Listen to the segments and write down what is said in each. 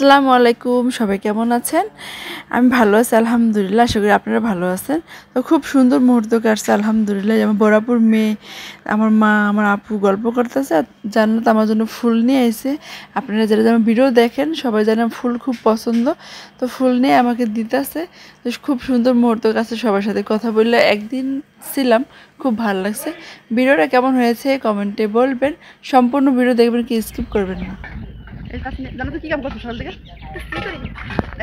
আসসালামু আলাইকুম, সবাই কেমন আছেন? আমি ভালো আছি আলহামদুলিল্লাহ। আশা করি আপনারা ভালো আছেন। তো খুব সুন্দর মুহূর্ত কাটছে আলহামদুলিল্লাহ। আমার বড়াপুর মেয়ে, আমার মা, আমার আপু গল্প করতেছে, জান্নাত আমার জন্য ফুল নিয়ে এসে। আপনারা যারা আমার ভিডিও দেখেন সবাই জানেন ফুল খুব পছন্দ, তো ফুল নিয়ে আমাকে দিতেছে। তো খুব সুন্দর মুহূর্ত কাছে সবার সাথে কথা বললে একদিন ছিলাম, খুব ভালো লাগছে। ভিডিওটা কেমন হয়েছে কমেন্টে বলবেন, সম্পূর্ণ ভিডিও দেখবেন, কি স্কিপ করবেন না। জানো তো কি কাম করছো সকাল থেকে?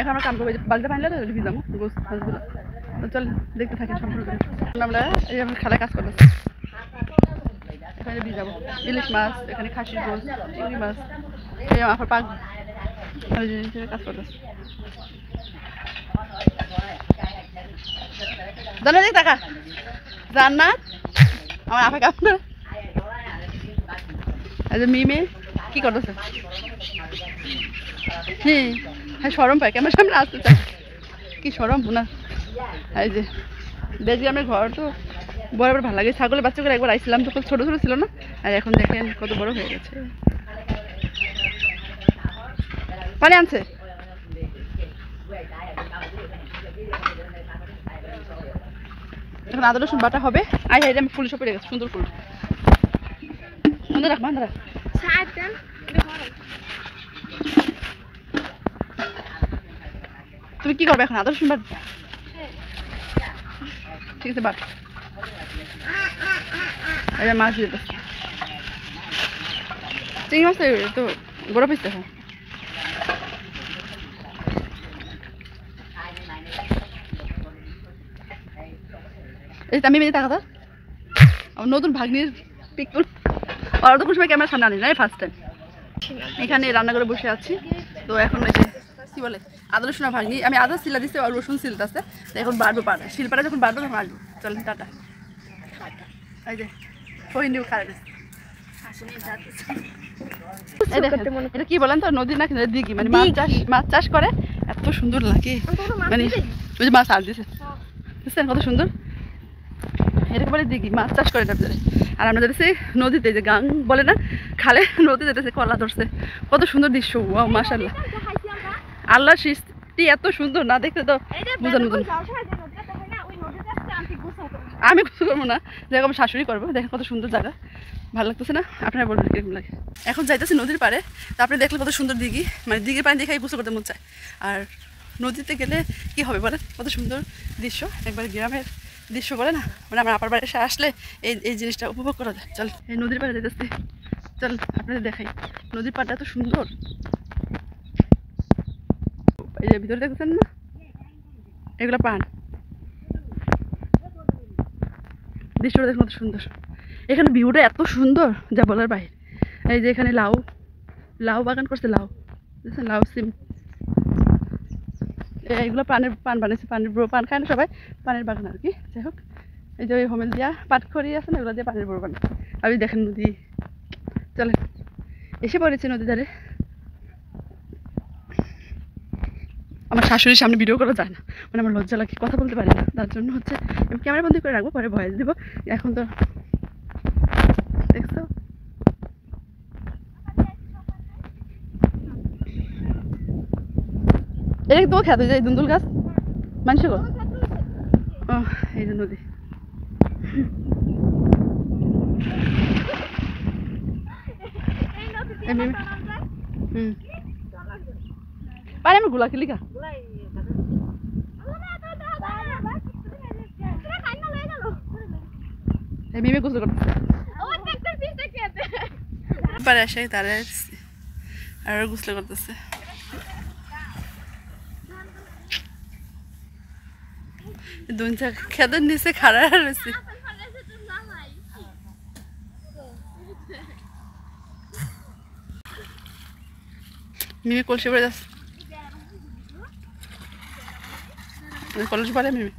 এখন আমরা কাম করবো, বাড়িতে পাইলে ভিজামো গোস ফাঁসগুলো। চল দেখতে থাকি সম্পূর্ণ। আমরা এই আমরা খেলায় কাজ করতেছি, এখানে ভিজাবো ইলিশ মাছ, এখানে খাসির গোস, চিংড়ি মাছ, এই আমার পাক কাজ করতেছি। জানো দেখ টাকা জান্নাত আমার আপা কাম করে। মিমে কি করতেছে? হ্যাঁ সরম পায় ক্যামেরার সামনে আসতে চায়, কি সরম না। এই যে বেশ গ্রামের ঘর তো বড় বড় ভালো লাগে। ছাগলের বাচ্চা করে একবার আইছিলাম তখন ছোট ছোট ছিল না, আর এখন দেখেন কত বড় হয়ে গেছে। পানি আনছে। এখন আদা রসুন বাটা হবে। আই হাই আমি ফুল সব পড়ে গেছে, সুন্দর ফুল। রাখ বান্ধা রাখ। তুমি কি করবে এখন? আদা রসুন বাট। ঠিক আছে বাট। এবার মাছ দিয়ে দেবো। চিংড়ি মাছ তো বড় পিস দেখো। এই আমি মেয়ে টাকা তো আমার নতুন ভাগ্নির পিক তুল। আর তো কোনো সময় ক্যামেরার সামনে আনি না, ফার্স্ট টাইম এখানে রান্না করে বসে আছি। তো এখন এই যে কি বলে আদা রসুন ভাগ্নি, আমি আদা সিলা দিচ্ছি আর রসুন সিলতেছে। তো এখন বাড়বো পাড়া, শিলপাড়া যখন বাড়বো তখন আসবো। চলেন টাটা। এই যে ফহিনিও খারাপ এটা কি বলেন তো, নদী না কিন্তু দিঘি, মানে মাছ চাষ করে। এত সুন্দর লাগে, মানে ওই যে মাছ আর দিছে বুঝছেন কত সুন্দর। এরকম বলে দিঘি, মাছ চাষ করে এটার ভিতরে। আর আমরা যেতেছি নদীতে, যে গাং বলে না, খালে নদী যেতেছে, কলা ধরছে। কত সুন্দর দৃশ্য, ওয়াও মাশাআল্লাহ। আল্লাহর সৃষ্টি এত সুন্দর না দেখতে তো বুঝানো বুঝুন। আমি কিছু করবো না, দেখো আমার শাশুড়ি করবো। দেখেন কত সুন্দর জায়গা, ভালো লাগতেছে না? আপনারা বলবেন কিরকম লাগে। এখন যাইতেছি নদীর পাড়ে, তো আপনি দেখলে কত সুন্দর দিঘি, মানে দিঘির পানি দেখে গোসল করতে মন চায়। আর নদীতে গেলে কি হবে বলেন, কত সুন্দর দৃশ্য, একবার গ্রামের দৃশ্য বলে না, মানে আমার আপার বাড়ি এসে আসলে এই জিনিসটা উপভোগ করা যায়। চল এই নদীর পাড়ে যেতেছি, চল আপনাদের দেখাই। নদীর পাড়টা এত সুন্দর, এই যে ভিতরে দেখতেছেন না, এগুলো পান। দৃশ্যটা দেখুন কত সুন্দর। এখানে ভিউটা এত সুন্দর যা বলার বাইরে। এই যে এখানে লাউ বাগান করছে, লাউ বুঝছেন, লাউ সিম, এইগুলো পান বানিয়েছে। পান খায় না সবাই, পানের বাগান আর কি। যাই হোক, এই যে ওই হোমেল দিয়া পাটখড়ি আছে না, এগুলো দিয়ে পানের বড় বানায়। আমি দেখেন নদী, চলে এসে পড়েছে নদী ধারে। আমার শাশুড়ির সামনে ভিডিও করা যায় না, মানে আমার লজ্জা লাগে, কথা বলতে পারি না। তার জন্য হচ্ছে আমি ক্যামেরা বন্দি করে রাখবো, পরে ভয়েস দিব। এখন তো দেখছো এটা তো খেতে যায় দুন্দুল গাছ মানুষ গো। ও এই যে নদী, পানি আমার গোলা কিলিকা। মিমে গোসল করতেছে, পারে আসে তারা আর গোসল করতেছে। দুনচা খেতের নিচে খাড়া রয়েছে। মিমি কলসি পড়ে যাচ্ছে, কলসি পড়ে মিমি।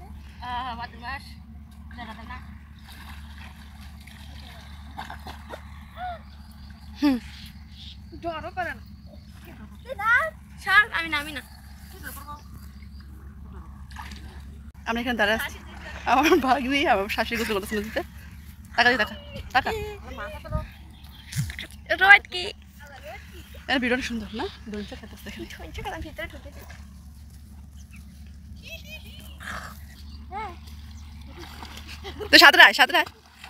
আমি এখানে দাঁড়া আছি, আমার ভাগ্নি আমার শাশুড়ি গোসল করতেছে নদীতে। টাকা দিয়ে টাকা টাকা এর ভিডিওটা সুন্দর না, দোলচা খেতেছে এখানে। ভিতরে ঢুকেছি। তো সাথে রায়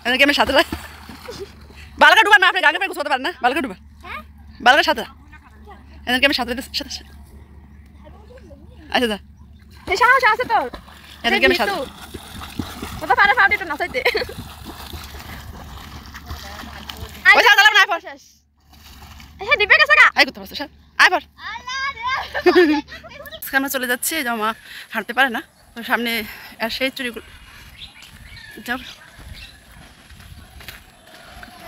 এদেরকে আমি সাথে রায় বালকা ডুবা না, আপনি আগে পায়ে গোছাতে পারেন না, বালকা ডুবা বালকা সাথে এদেরকে আমি সাথে সাথে আচ্ছা দা সাহস আছে তোর, এদেরকে আমি সাথে কত পারে ফাউডি তো নাচাইতে। ওই সাথে না পর হ্যাঁ দিবে গেছে গা। আই করতে পারছ স্যার আই পর। আমরা চলে যাচ্ছি, এই যে মা হাঁটতে পারে না, তো সামনে আর সেই চুরি যাব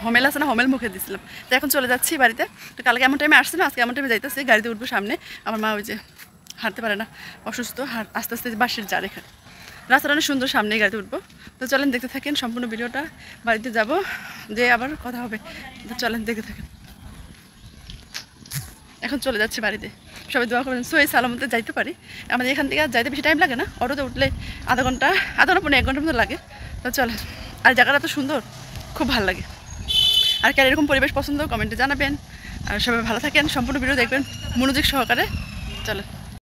হোমেল আছে না, হোমেল মুখে দিয়েছিলাম। তো এখন চলে যাচ্ছি বাড়িতে। তো কালকে এমন টাইমে আসছে না, আজকে এমন টাইমে যাইতেছি, গাড়িতে উঠবো সামনে। আমার মা ওই যে হাঁটতে পারে না, অসুস্থ, আস্তে আস্তে বাসের যার এখানে রাস্তাটা অনেক সুন্দর, সামনেই গাড়িতে উঠবো। তো চলেন দেখতে থাকেন সম্পূর্ণ ভিডিওটা। বাড়িতে যাব যে আবার কথা হবে, তো চলেন দেখতে থাকেন। এখন চলে যাচ্ছি বাড়িতে, সবাই দোয়া করবেন সই সালামতে যাইতে পারি। আমাদের এখান থেকে যাইতে বেশি টাইম লাগে না, অটোতে উঠলে আধা ঘন্টা পৌনে 1 ঘন্টার মতো লাগে। তো চলেন, আর জায়গাটা তো সুন্দর, খুব ভালো লাগে। আর কার এরকম পরিবেশ পছন্দ কমেন্টে জানাবেন। আর সবাই ভালো থাকেন, সম্পূর্ণ ভিডিও দেখবেন মনোযোগ সহকারে। চলেন।